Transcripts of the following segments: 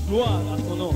Gloire à ton nom.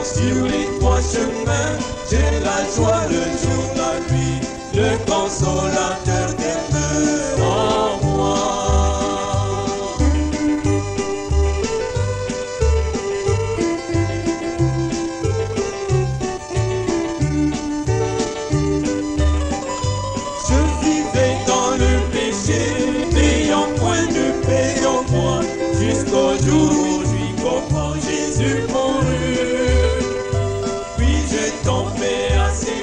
Sur les trois chemins, j'ai la joie le jour, la nuit, le consolateur demeure en moi. Je vivais dans le péché, n'ayant point de paix en moi, jusqu'au jour où je comprends Jésus mourut. Tombé à ses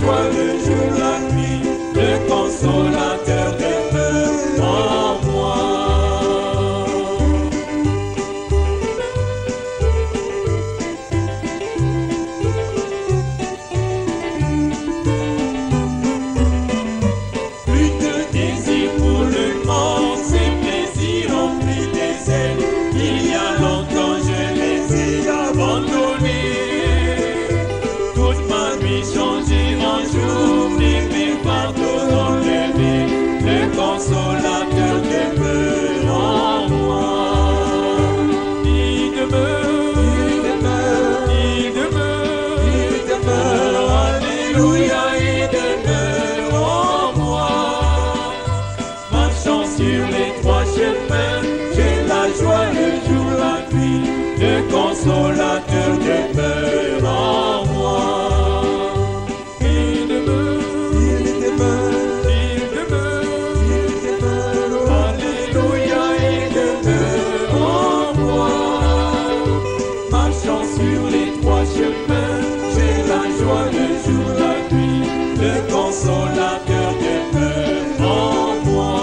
joie le jour, la nuit, le consolateur demeure en moi. Plus de désir pour le monde, ses plaisirs ont pris des ailes. Il y a longtemps je les ai abandonnés. Toute ma nuit changée en jour, mes fardeaux enlevés, le consolateur demeure en moi. Il demeure, il demeure, il demeure, il demeure, alléluia, il demeure en moi. Marchant sur les trois chemins, j'ai la joie le jour, la nuit, le consolateur demeure en moi. Il demeure, il demeure, il demeure, il demeure, alléluia, il demeure en moi. Marchant sur les trois chemins, j'ai la joie le jour, la nuit, le consolateur demeure en moi.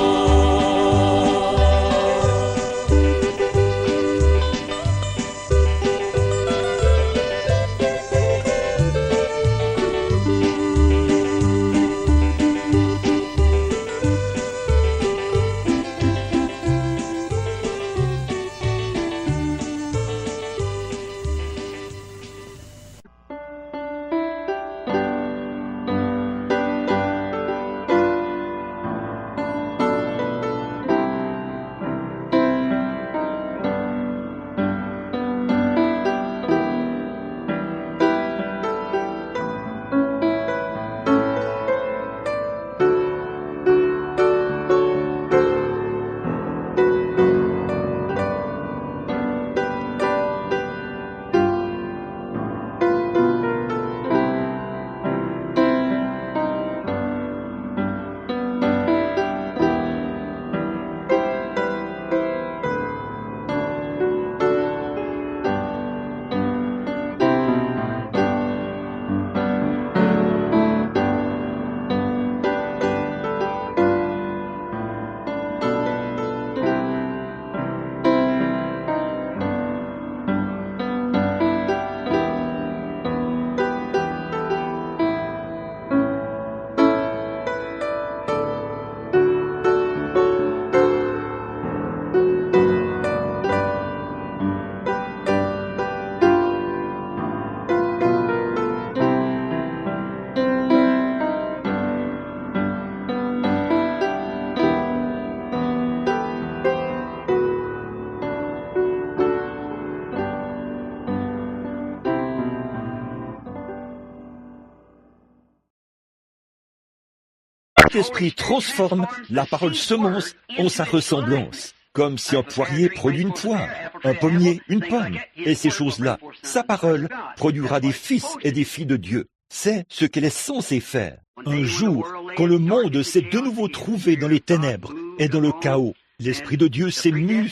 L'Esprit transforme la parole semence en sa ressemblance, comme si un poirier produit une poire, un pommier une pomme, et ces choses-là, sa parole produira des fils et des filles de Dieu. C'est ce qu'elle est censée faire. Un jour, quand le monde s'est de nouveau trouvé dans les ténèbres et dans le chaos, l'Esprit de Dieu s'est mu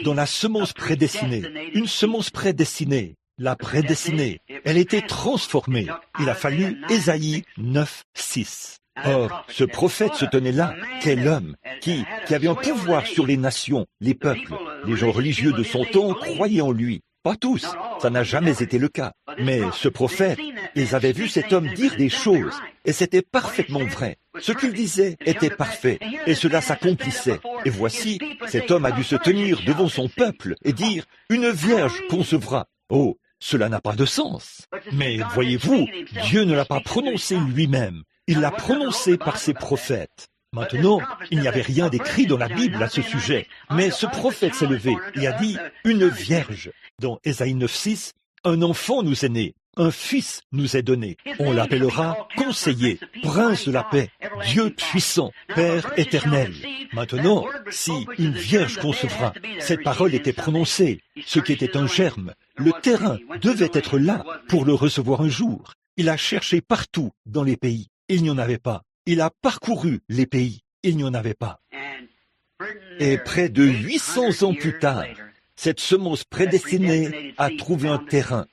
dans la semence prédestinée. Une semence prédestinée. La prédestinée, elle était transformée. Il a fallu Ésaïe 9:6. Or, ce prophète se tenait là. Quel homme qui avait un pouvoir sur les nations, les peuples. Les gens religieux de son temps croyaient en lui. Pas tous, ça n'a jamais été le cas. Mais ce prophète, ils avaient vu cet homme dire des choses, et c'était parfaitement vrai. Ce qu'il disait était parfait, et cela s'accomplissait. Et voici, cet homme a dû se tenir devant son peuple et dire « Une vierge concevra ». Oh, cela n'a pas de sens. Mais voyez-vous, Dieu ne l'a pas prononcé lui-même. Il l'a prononcé par ses prophètes. Maintenant, il n'y avait rien d'écrit dans la Bible à ce sujet, mais ce prophète s'est levé et a dit « une vierge ». Dans Ésaïe 9:6, un enfant nous est né, un fils nous est donné. On l'appellera conseiller, prince de la paix, Dieu puissant, Père éternel. Maintenant, si une vierge concevra, cette parole était prononcée, ce qui était un germe. Le terrain devait être là pour le recevoir un jour. Il a cherché partout dans les pays. Il n'y en avait pas. Il a parcouru les pays. Il n'y en avait pas. Et près de 800 ans plus tard, cette semence prédestinée a trouvé un terrain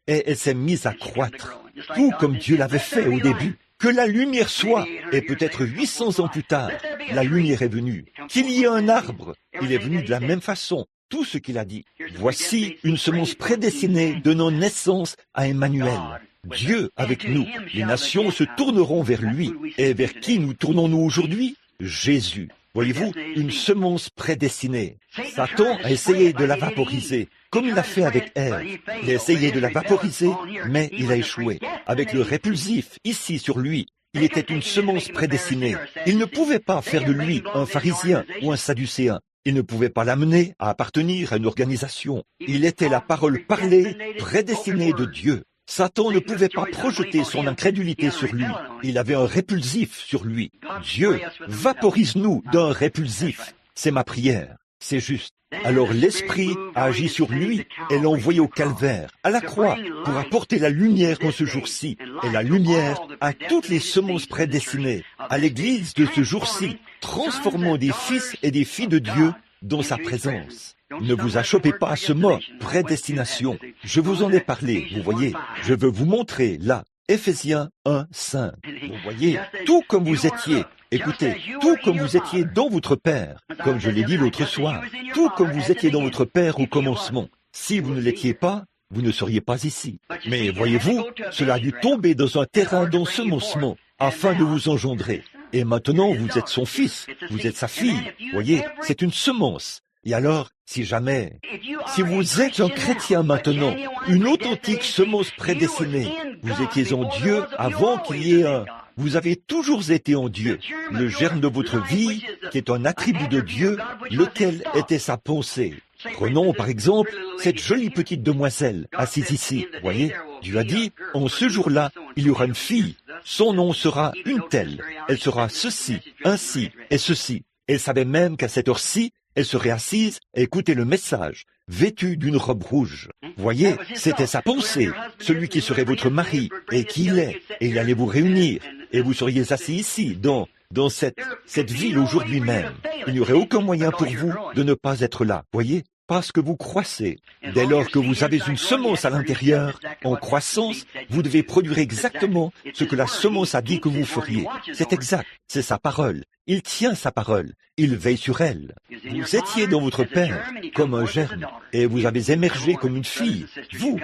et elle s'est mise à croître, tout comme Dieu l'avait fait au début. que la lumière soit, et peut-être 800 ans plus tard, la lumière est venue. Qu'il y ait un arbre, il est venu de la même façon. Tout ce qu'il a dit. Voici une semence prédestinée donnant naissance à Emmanuel. Dieu avec nous. Les nations se tourneront vers lui. Et vers qui nous tournons-nous aujourd'hui? Jésus. Voyez-vous, une semence prédestinée. Satan a essayé de la vaporiser, comme il a fait avec Ève. Il a essayé de la vaporiser, mais il a échoué. Avec le répulsif, ici sur lui, il était une semence prédestinée. Il ne pouvait pas faire de lui un pharisien ou un sadducéen. Il ne pouvait pas l'amener à appartenir à une organisation. Il était la parole parlée, prédestinée de Dieu. Satan ne pouvait pas projeter son incrédulité sur lui. Il avait un répulsif sur lui. Dieu, vaporise-nous d'un répulsif. C'est ma prière. C'est juste. Alors l'Esprit a agi sur lui et l'a envoyé au calvaire, à la croix, pour apporter la lumière en ce jour-ci, et la lumière à toutes les semences prédestinées, à l'Église de ce jour-ci, transformant des fils et des filles de Dieu dans sa présence. Ne vous achoppez pas à ce mot, prédestination. Je vous en ai parlé, vous voyez. Je veux vous montrer, là, Éphésiens 1, 5. Vous voyez, tout comme vous étiez, écoutez, tout comme vous étiez dans votre Père, comme je l'ai dit l'autre soir, tout comme vous étiez dans votre Père au commencement. Si vous ne l'étiez pas, vous ne seriez pas ici. Mais voyez-vous, cela a dû tomber dans un terrain d'ensemencement, afin de vous engendrer. Et maintenant, vous êtes son fils, vous êtes sa fille. Voyez, c'est une semence. Et alors, si vous êtes un chrétien maintenant, une authentique semence prédestinée, vous étiez en Dieu avant qu'il y ait un... Vous avez toujours été en Dieu, le germe de votre vie, qui est un attribut de Dieu, lequel était sa pensée. Prenons par exemple cette jolie petite demoiselle assise ici. Voyez, Dieu a dit, en ce jour-là, il y aura une fille. Son nom sera une telle. Elle sera ceci, ainsi et ceci. Elle savait même qu'à cette heure-ci, elle serait assise et écoutait le message, vêtue d'une robe rouge. Voyez, c'était sa pensée, celui qui serait votre mari, et qui il est, et il allait vous réunir, et vous seriez assis ici, dans cette ville aujourd'hui même. Il n'y aurait aucun moyen pour vous de ne pas être là, voyez, parce que vous croissez. Dès lors que vous avez une semence à l'intérieur, en croissance, vous devez produire exactement ce que la semence a dit que vous feriez. C'est exact, c'est sa parole. Il tient sa parole, il veille sur elle. Vous étiez dans votre Père comme un germe, et vous avez émergé comme une fille. Vous,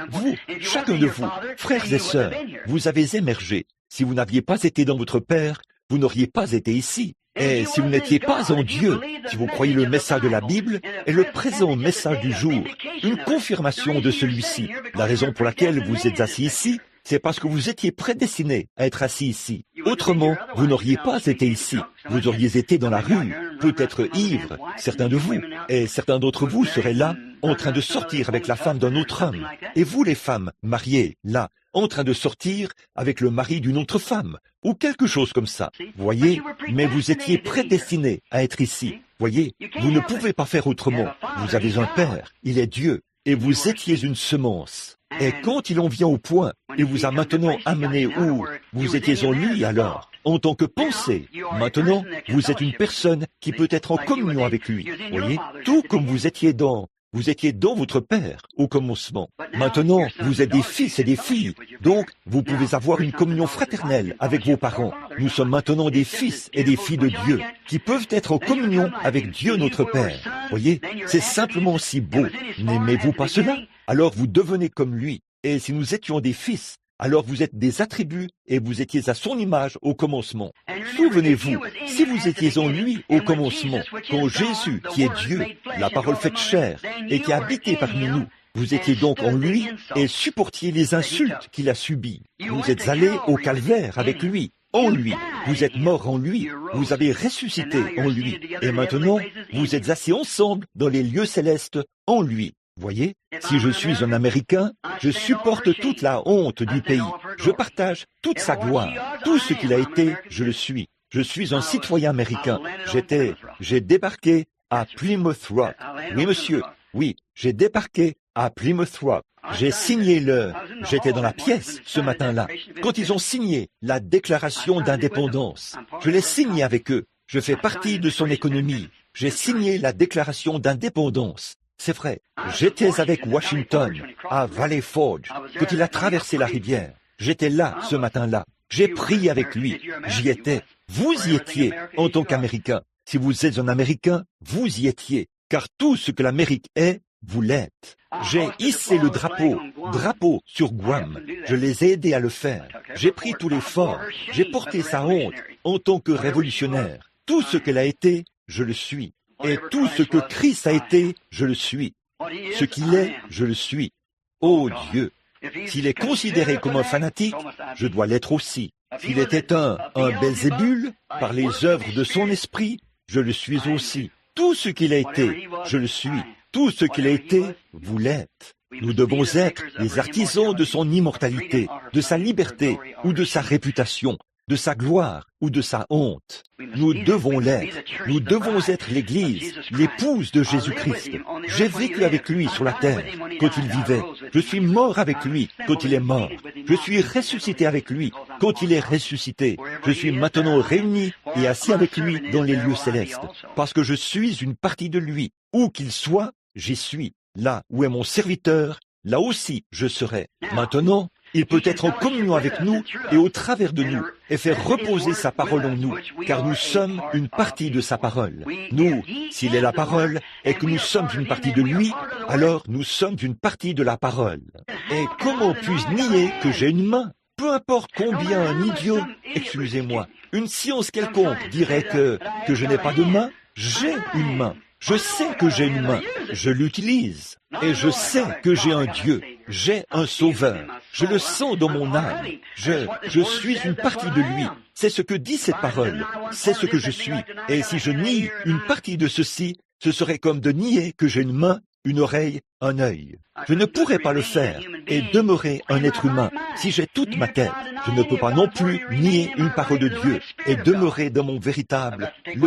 chacun de vous, frères et sœurs, vous avez émergé. Si vous n'aviez pas été dans votre Père, vous n'auriez pas été ici. Et si vous n'étiez pas en Dieu, si vous croyez le message de la Bible et le présent message du jour, une confirmation de celui-ci, la raison pour laquelle vous êtes assis ici, c'est parce que vous étiez prédestiné à être assis ici. Autrement, vous n'auriez pas été ici. Vous auriez été dans la rue, peut-être ivre, certains de vous, et certains d'entre vous seraient là, en train de sortir avec la femme d'un autre homme. Et vous, les femmes mariées, là, en train de sortir avec le mari d'une autre femme, ou quelque chose comme ça. Voyez, mais vous étiez prédestiné à être ici. Voyez, vous ne pouvez pas faire autrement. Vous avez un Père, il est Dieu, et vous étiez une semence. Et quand il en vient au point, il vous a maintenant amené où vous étiez en lui alors, en tant que pensée. Maintenant, vous êtes une personne qui peut être en communion avec lui. Voyez, tout comme vous étiez dans votre Père au commencement. Maintenant, vous êtes des fils et des filles, donc vous pouvez avoir une communion fraternelle avec vos parents. Nous sommes maintenant des fils et des filles de Dieu qui peuvent être en communion avec Dieu notre Père. Voyez, c'est simplement si beau. N'aimez-vous pas cela? Alors vous devenez comme lui. Et si nous étions des fils, alors vous êtes des attributs et vous étiez à son image au commencement. Souvenez-vous, si vous étiez en lui au commencement, quand Jésus, qui est Dieu, la parole faite chair, et qui a habité parmi nous, vous étiez donc en lui et supportiez les insultes qu'il a subies. Vous êtes allés au calvaire avec lui, en lui. Vous êtes morts en lui, vous avez ressuscité en lui. Et maintenant, vous êtes assis ensemble dans les lieux célestes en lui. Voyez, si je suis un Américain, je supporte toute la honte du pays. Je partage toute sa gloire. Tout ce qu'il a été, je le suis. Je suis un citoyen américain. J'ai débarqué à Plymouth Rock. Oui, monsieur. Oui, j'ai débarqué à Plymouth Rock. J'étais dans la pièce ce matin-là, quand ils ont signé la déclaration d'indépendance. Je l'ai signé avec eux. Je fais partie de son économie. J'ai signé la déclaration d'indépendance. C'est vrai, j'étais avec Washington à Valley Forge quand il a traversé la rivière. J'étais là ce matin-là. J'ai prié avec lui. J'y étais. Vous y étiez en tant qu'Américain. Si vous êtes un Américain, vous y étiez. Car tout ce que l'Amérique est, vous l'êtes. J'ai hissé le drapeau sur Guam. Je les ai aidés à le faire. J'ai pris tous les forts. J'ai porté sa honte en tant que révolutionnaire. Tout ce qu'elle a été, je le suis. Et tout ce que Christ a été, je le suis. Ce qu'il est, je le suis. Ô Dieu! S'il est considéré comme un fanatique, je dois l'être aussi. S'il était un Belzébul, par les œuvres de son esprit, je le suis aussi. Tout ce qu'il a été, je le suis. Tout ce qu'il a été, vous l'êtes. Nous devons être les artisans de son immortalité, de sa liberté ou de sa réputation, de sa gloire ou de sa honte. Nous devons l'être. Nous devons être l'Église, l'épouse de Jésus-Christ. J'ai vécu avec lui sur la terre quand il vivait. Je suis mort avec lui quand il est mort. Je suis ressuscité avec lui quand il est ressuscité. Je suis maintenant réuni et assis avec lui dans les lieux célestes, parce que je suis une partie de lui. Où qu'il soit, j'y suis. Là où est mon serviteur, là aussi je serai. Maintenant, il peut être en communion avec nous et au travers de nous et faire reposer sa parole en nous, car nous sommes une partie de sa parole. Nous, s'il est la parole et que nous sommes une partie de lui, alors nous sommes une partie de la parole. Et comment puis-je nier que j'ai une main? Peu importe combien un idiot, excusez-moi, une science quelconque dirait que je n'ai pas de main, j'ai une main. Je sais que j'ai une main, je l'utilise, et je sais que j'ai un Dieu, j'ai un Sauveur, je le sens dans mon âme, je suis une partie de lui, c'est ce que dit cette parole, c'est ce que je suis, et si je nie une partie de ceci, ce serait comme de nier que j'ai une main, une oreille, un œil. Je ne pourrais pas le faire et demeurer un être humain si j'ai toute ma tête. Je ne peux pas non plus nier une parole de Dieu et demeurer dans le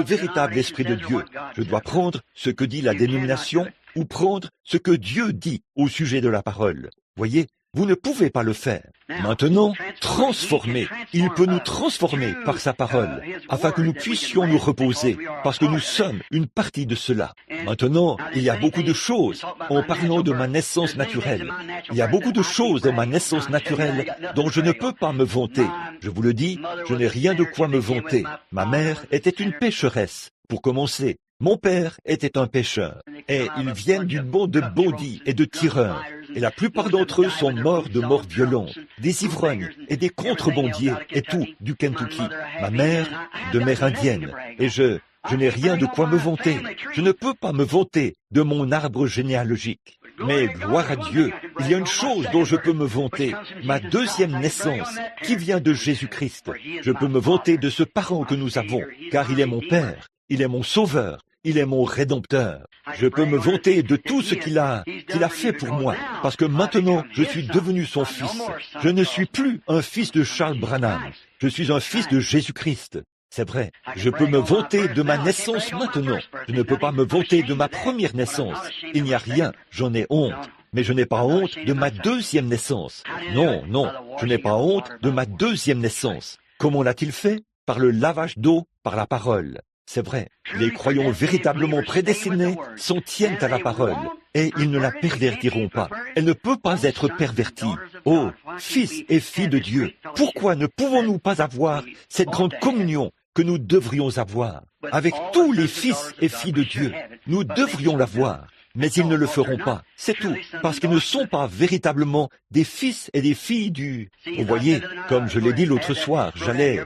véritable esprit de Dieu. Je dois prendre ce que dit la dénomination ou prendre ce que Dieu dit au sujet de la parole. Voyez, vous ne pouvez pas le faire. Maintenant, transformer. Il peut nous transformer par sa parole, afin que nous puissions nous reposer, parce que nous sommes une partie de cela. Maintenant, il y a beaucoup de choses, en parlant de ma naissance naturelle. Il y a beaucoup de choses dans ma naissance naturelle dont je ne peux pas me vanter. Je vous le dis, je n'ai rien de quoi me vanter. Ma mère était une pécheresse, pour commencer. Mon père était un pécheur, et ils viennent d'une bande de bandits et de tireurs, et la plupart d'entre eux sont morts de mort violente, des ivrognes et des contrebandiers, et tout, du Kentucky. Ma mère, de mère indienne, et je n'ai rien de quoi me vanter. Je ne peux pas me vanter de mon arbre généalogique. Mais gloire à Dieu, il y a une chose dont je peux me vanter, ma deuxième naissance, qui vient de Jésus-Christ. Je peux me vanter de ce parent que nous avons, car il est mon Père, il est mon Sauveur. Il est mon Rédempteur. Je peux me vanter de tout ce qu'il a fait pour moi, parce que maintenant je suis devenu son fils. Je ne suis plus un fils de Charles Branham, je suis un fils de Jésus-Christ. C'est vrai, je peux me vanter de ma naissance maintenant. Je ne peux pas me vanter de ma première naissance. Il n'y a rien, j'en ai honte. Mais je n'ai pas honte de ma deuxième naissance. Non, je n'ai pas honte de ma deuxième naissance. Comment l'a-t-il fait? Par le lavage d'eau, par la parole. C'est vrai, les croyants véritablement prédestinés s'en tiennent à la parole, et ils ne la pervertiront pas. Elle ne peut pas être pervertie. Oh, fils et filles de Dieu, pourquoi ne pouvons-nous pas avoir cette grande communion que nous devrions avoir avec tous les fils et filles de Dieu? Nous devrions l'avoir, mais ils ne le feront pas. C'est tout, parce qu'ils ne sont pas véritablement des fils et des filles du... Vous voyez, comme je l'ai dit l'autre soir, j'avais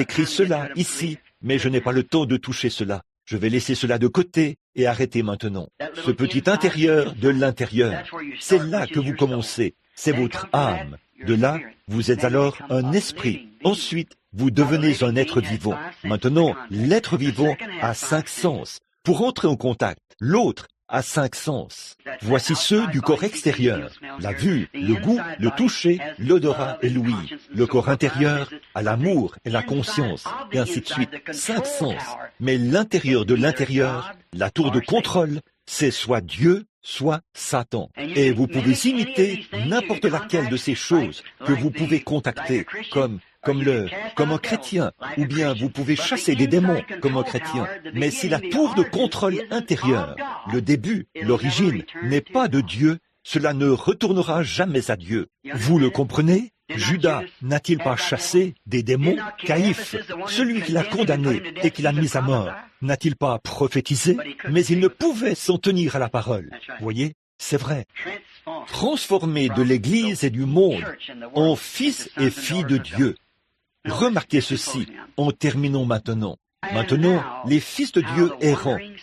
écrit cela ici, mais je n'ai pas le temps de toucher cela. Je vais laisser cela de côté et arrêter maintenant. Ce petit intérieur de l'intérieur, c'est là que vous commencez. C'est votre âme. De là, vous êtes alors un esprit. Ensuite, vous devenez un être vivant. Maintenant, l'être vivant a 5 sens. Pour entrer en contact, l'autre a 5 sens. Voici ceux du corps extérieur, la vue, le goût, le toucher, l'odorat et l'ouïe. Le corps intérieur a l'amour et la conscience, et ainsi de suite. 5 sens. Mais l'intérieur de l'intérieur, la tour de contrôle, c'est soit Dieu, soit Satan. Et vous pouvez imiter n'importe laquelle de ces choses que vous pouvez contacter, comme un chrétien, ou bien vous pouvez chasser des démons comme un chrétien. Mais si la tour de contrôle intérieure, le début, l'origine, n'est pas de Dieu, cela ne retournera jamais à Dieu. Vous le comprenez? Judas n'a-t-il pas chassé des démons? Caïphe, celui qui l'a condamné et qui l'a mis à mort, n'a-t-il pas prophétisé? Mais il ne pouvait s'en tenir à la parole. Voyez, c'est vrai. Transformer de l'Église et du monde en fils et filles de Dieu. Remarquez ceci, en terminant maintenant. Maintenant, les fils de Dieu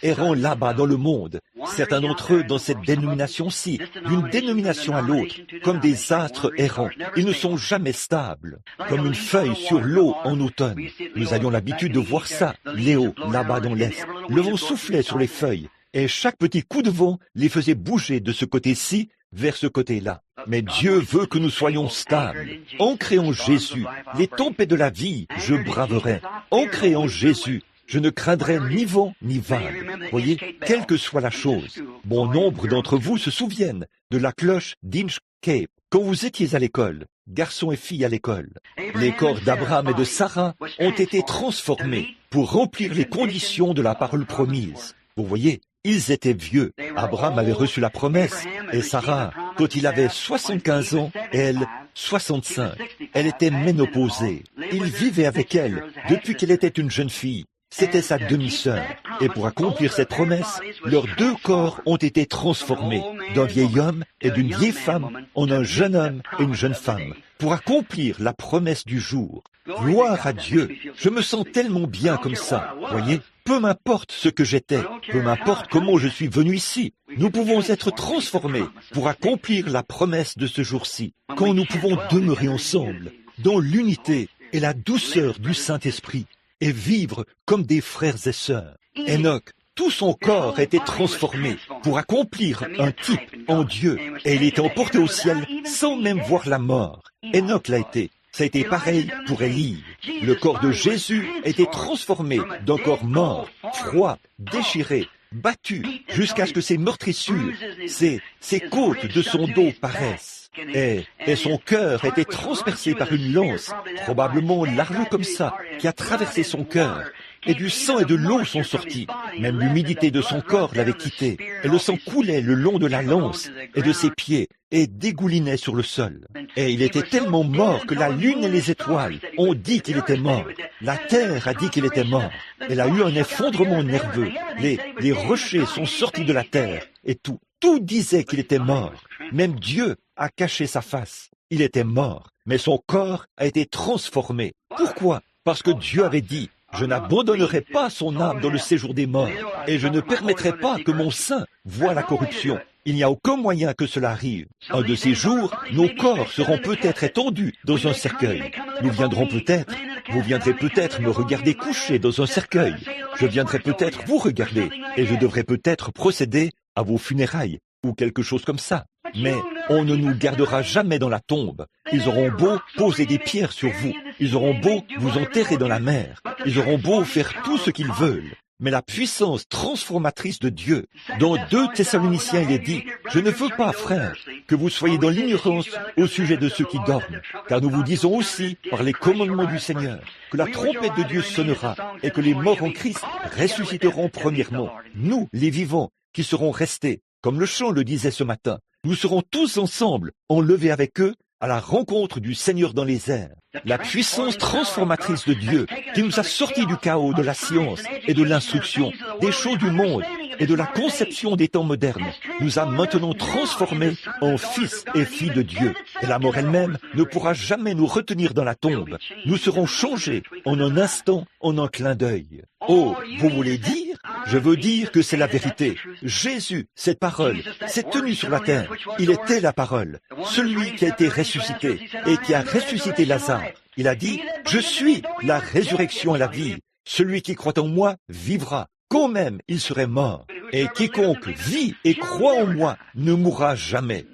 errant là-bas dans le monde, certains d'entre eux dans cette dénomination-ci, d'une dénomination à l'autre, comme des astres errants. Ils ne sont jamais stables, comme une feuille sur l'eau en automne. Nous avions l'habitude de voir ça, Léo, là-bas dans l'Est. Le vent soufflait sur les feuilles, et chaque petit coup de vent les faisait bouger de ce côté-ci vers ce côté-là. Mais Dieu veut que nous soyons stables. Ancrés en Jésus, les tempêtes de la vie, je braverai. Ancrés en Jésus, je ne craindrai ni vent ni vague. Voyez, quelle que soit la chose. Bon nombre d'entre vous se souviennent de la cloche d'Inchcape quand vous étiez à l'école, garçons et filles à l'école. Les corps d'Abraham et de Sarah ont été transformés pour remplir les conditions de la parole promise. Vous voyez, ils étaient vieux. Abraham avait reçu la promesse, et Sarah, quand il avait 75 ans, elle, 65. Elle était ménopausée. Il vivait avec elle depuis qu'elle était une jeune fille. C'était sa demi-sœur. Et pour accomplir cette promesse, leurs deux corps ont été transformés d'un vieil homme et d'une vieille femme en un jeune homme et une jeune femme, pour accomplir la promesse du jour. Gloire à Dieu, je me sens tellement bien comme ça, voyez. Peu m'importe ce que j'étais, peu m'importe comment je suis venu ici, nous pouvons être transformés pour accomplir la promesse de ce jour-ci, quand nous pouvons demeurer ensemble, dans l'unité et la douceur du Saint-Esprit, et vivre comme des frères et sœurs. Enoch, tout son corps a été transformé pour accomplir un type en Dieu, et il était emporté au ciel sans même voir la mort. Enoch l'a été. Ça a été pareil pour Élie. Le corps de Jésus a été transformé d'un corps mort, froid, déchiré, battu, jusqu'à ce que ses meurtrissures, ses côtes de son dos paraissent. Et son cœur a été transpercé par une lance, probablement large comme ça, qui a traversé son cœur. Et du sang et de l'eau sont sortis. Même l'humidité de son corps l'avait quitté. Et le sang coulait le long de la lance et de ses pieds et dégoulinait sur le sol. Et il était tellement mort que la lune et les étoiles ont dit qu'il était mort. La terre a dit qu'il était mort. Elle a eu un effondrement nerveux. Les rochers sont sortis de la terre et tout disait qu'il était mort. Même Dieu a caché sa face. Il était mort, mais son corps a été transformé. Pourquoi? Parce que Dieu avait dit: je n'abandonnerai pas son âme dans le séjour des morts, et je ne permettrai pas que mon sein voie la corruption. Il n'y a aucun moyen que cela arrive. Un de ces jours, nos corps seront peut-être étendus dans un cercueil. Nous viendrons peut-être, vous viendrez peut-être me regarder coucher dans un cercueil. Je viendrai peut-être vous regarder, et je devrai peut-être procéder à vos funérailles, ou quelque chose comme ça. Mais on ne nous gardera jamais dans la tombe. Ils auront beau poser des pierres sur vous, ils auront beau vous enterrer dans la mer, ils auront beau faire tout ce qu'ils veulent. Mais la puissance transformatrice de Dieu, dans 2 Thessaloniciens il est dit: je ne veux pas, frères, que vous soyez dans l'ignorance au sujet de ceux qui dorment, car nous vous disons aussi, par les commandements du Seigneur, que la trompette de Dieu sonnera et que les morts en Christ ressusciteront premièrement. Nous, les vivants, qui serons restés, comme le chant le disait ce matin, nous serons tous ensemble, enlevés avec eux, à la rencontre du Seigneur dans les airs. La puissance transformatrice de Dieu, qui nous a sortis du chaos de la science et de l'instruction, des choses du monde et de la conception des temps modernes, nous a maintenant transformés en fils et filles de Dieu. Et la mort elle-même ne pourra jamais nous retenir dans la tombe. Nous serons changés en un instant, en un clin d'œil. Oh, vous voulez dire? Je veux dire que c'est la vérité. Jésus, cette parole, s'est tenu sur la terre. Il était la parole, celui qui a été ressuscité et qui a ressuscité Lazare. Il a dit: je suis la résurrection et la vie. Celui qui croit en moi vivra, quand même il serait mort. Et quiconque vit et croit en moi ne mourra jamais.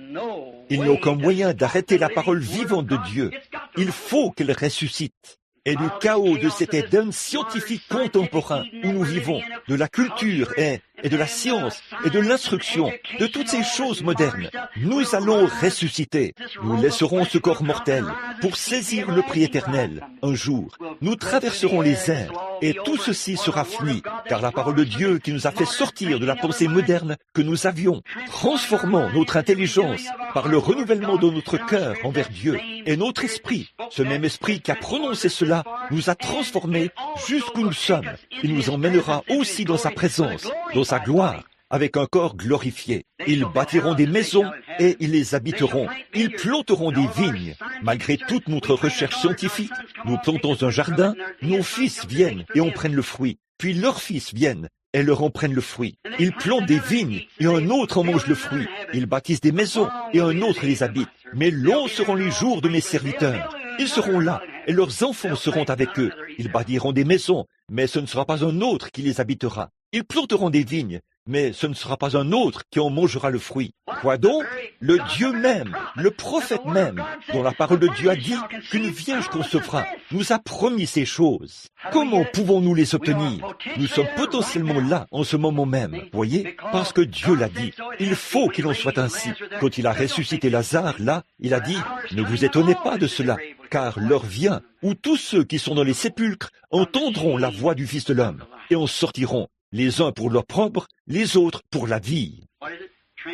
Il n'y a aucun moyen d'arrêter la parole vivante de Dieu. Il faut qu'elle ressuscite. Et du chaos de cet Éden scientifique contemporain où nous vivons, de la culture et de la science et de l'instruction, de toutes ces choses modernes, nous allons ressusciter. Nous laisserons ce corps mortel pour saisir le prix éternel. Un jour, nous traverserons les airs Et tout ceci sera fini, car la parole de Dieu qui nous a fait sortir de la pensée moderne que nous avions, transformant notre intelligence par le renouvellement de notre cœur envers Dieu et notre esprit, ce même esprit qui a prononcé cela, nous a transformés jusqu'où nous sommes. Il nous emmènera aussi dans sa présence, dans sa gloire, avec un corps glorifié. Ils bâtiront des maisons et ils les habiteront. Ils planteront des vignes. Malgré toute notre recherche scientifique, nous plantons un jardin, nos fils viennent et en prennent le fruit. Puis leurs fils viennent et leur en prennent le fruit. Ils plantent des vignes et un autre en mange le fruit. Ils bâtissent des maisons et un autre les habite. Mais longs seront les jours de mes serviteurs. Ils seront là et leurs enfants seront avec eux. Ils bâtiront des maisons, mais ce ne sera pas un autre qui les habitera. Ils planteront des vignes, mais ce ne sera pas un autre qui en mangera le fruit. Quoi donc? Le Dieu même, le prophète même, dont la parole de Dieu a dit qu'une vierge concevra, nous a promis ces choses. Comment pouvons-nous les obtenir? Nous sommes potentiellement là en ce moment même, voyez, parce que Dieu l'a dit. Il faut qu'il en soit ainsi. Quand il a ressuscité Lazare, là, il a dit, ne vous étonnez pas de cela, car l'heure vient où tous ceux qui sont dans les sépulcres entendront la voix du Fils de l'homme et en sortiront, les uns pour l'opprobre, les autres pour la vie.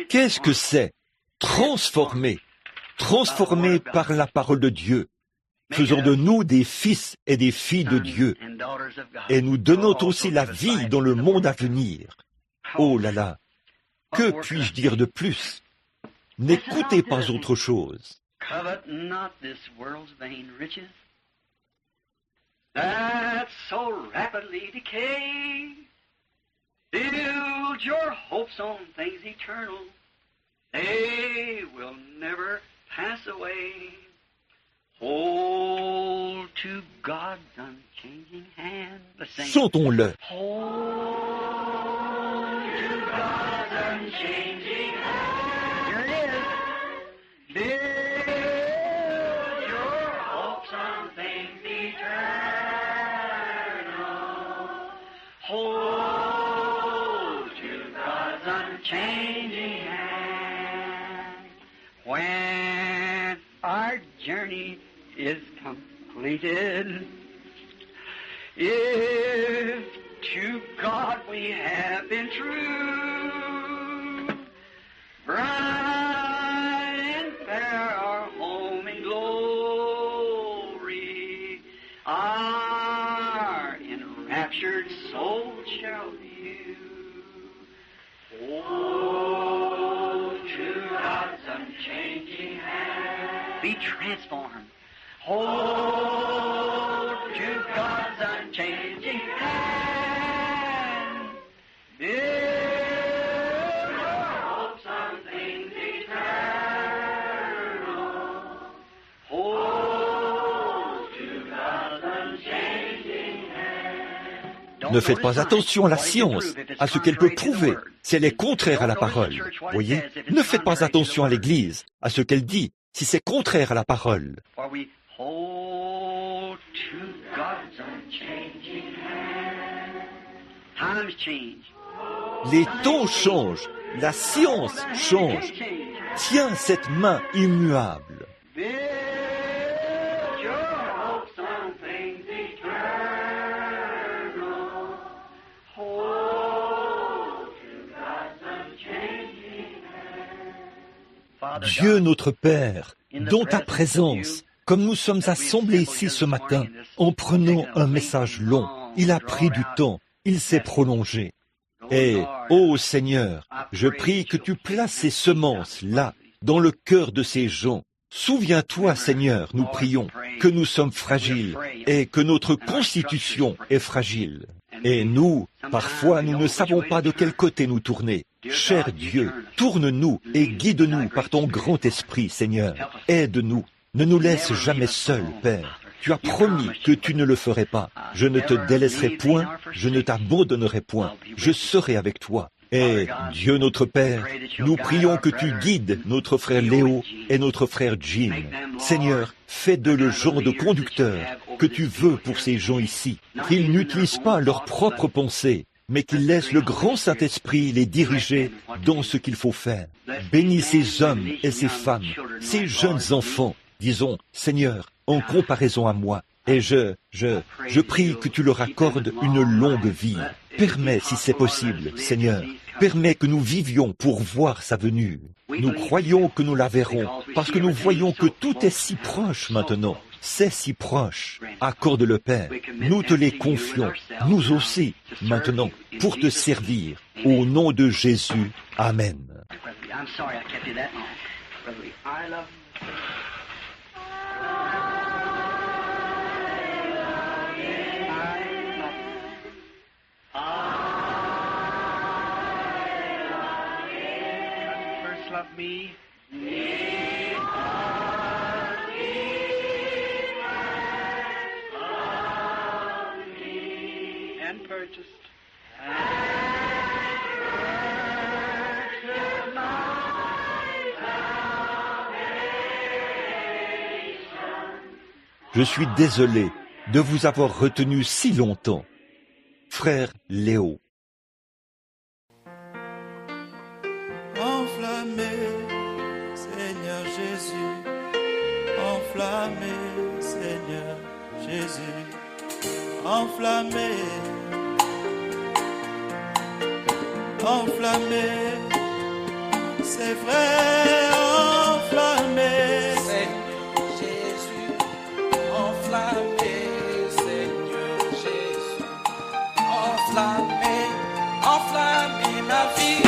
Qu'est-ce que c'est? Transformer par la parole de Dieu, faisant de nous des fils et des filles de Dieu, et nous donnant aussi la vie dans le monde à venir. Oh là là, que puis-je dire de plus? N'écoutez pas autre chose. Covet not this world's vain riches that so rapidly decay. Build your hopes on things eternal. They will never pass away. Hold to God's unchanging hand. Let's sing. Chantons-le. Hold to God's unchanging hand. Here it is. Build your hopes on things eternal. Hold to God's unchanging hand. When our journey is completed, if to God we have been true, bright and fair our home in glory, our enraptured soul shall view. Oh, to God's unchanging hand, be transformed. Hold to God's unchanging hand. Build your hopes on things eternal. Hold to God's unchanging hand. Ne faites pas attention à la science, à ce qu'elle peut prouver, si elle est contraire à la parole. Voyez, ne faites pas attention à l'Église, à ce qu'elle dit, si c'est contraire à la parole. For we hold to God's unchanging hand. Times change. Les temps changent, la science change. Tiens cette main immuable. Build your hopes on things eternal. Hold to God's unchanging hand. Dieu notre Père, dans ta présence, comme nous sommes assemblés ici ce matin, en prenant un message long, il a pris du temps, il s'est prolongé. Et, ô Seigneur, je prie que tu places ces semences là, dans le cœur de ces gens. Souviens-toi, Seigneur, nous prions, que nous sommes fragiles et que notre constitution est fragile. Et nous, parfois, nous ne savons pas de quel côté nous tourner. Cher Dieu, tourne-nous et guide-nous par ton grand esprit, Seigneur. Aide-nous. Ne nous laisse jamais seuls, Père. Tu as promis que tu ne le ferais pas. Je ne te délaisserai point, je ne t'abandonnerai point. Je serai avec toi. Et Dieu notre Père, nous prions que tu guides notre frère Léo et notre frère Jim. Seigneur, fais d'eux le genre de conducteur que tu veux pour ces gens ici. Qu'ils n'utilisent pas leurs propres pensées, mais qu'ils laissent le grand Saint-Esprit les diriger dans ce qu'il faut faire. Bénis ces hommes et ces femmes, ces jeunes enfants. Disons, Seigneur, en comparaison à moi, Et je prie que tu leur accordes une longue vie. Permets, si c'est possible, Seigneur, permets que nous vivions pour voir sa venue. Nous croyons que nous la verrons, parce que nous voyons que tout est si proche maintenant. C'est si proche. Accorde-le, Père. Nous te les confions, nous aussi, maintenant, pour te servir. Au nom de Jésus. Amen. I'm sorry I kept you that long. Brother Lee, I love you. First love me. And purchased. Je suis désolé de vous avoir retenu si longtemps. Frère Léo. Enflammé, Seigneur Jésus, enflammé, Seigneur Jésus, enflammé, enflammé, c'est vrai, enflammé, Seigneur Jésus, enflammé, Seigneur Jésus, enflammé, enflammé ma vie.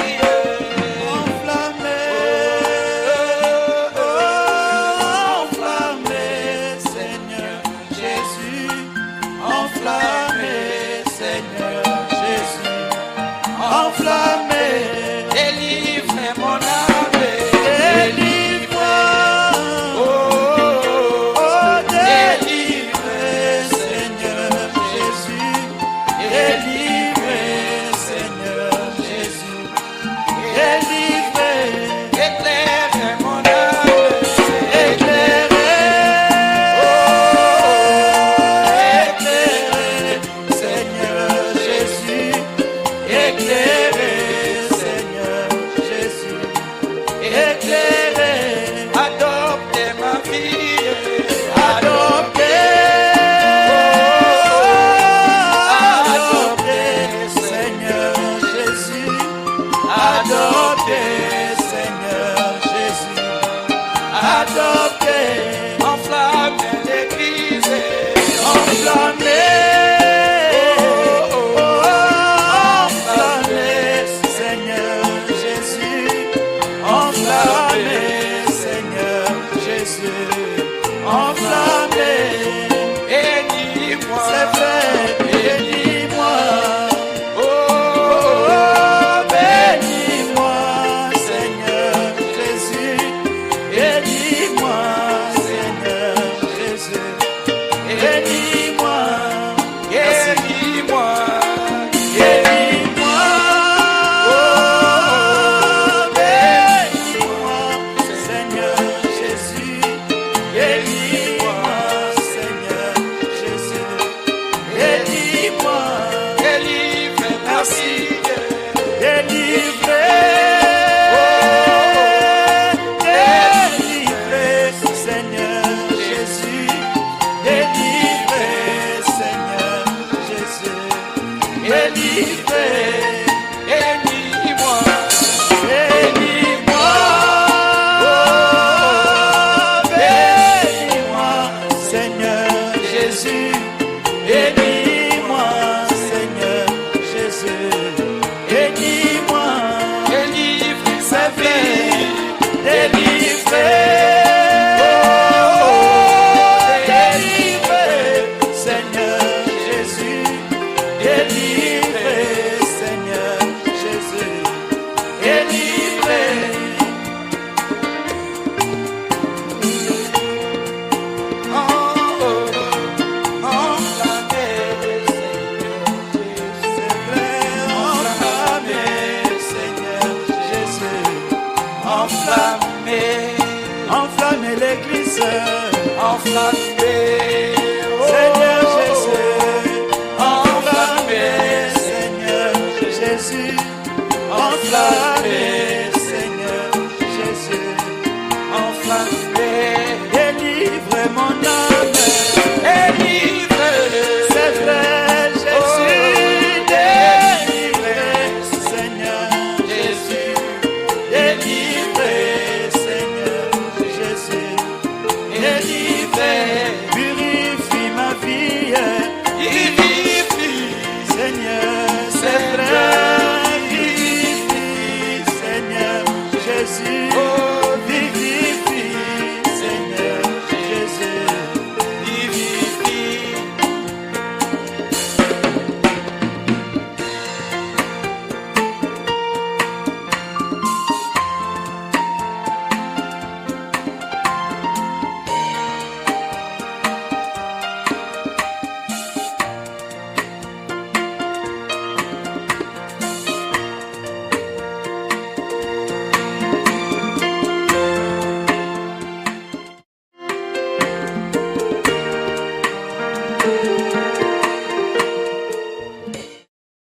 enflammez l'église, enflammez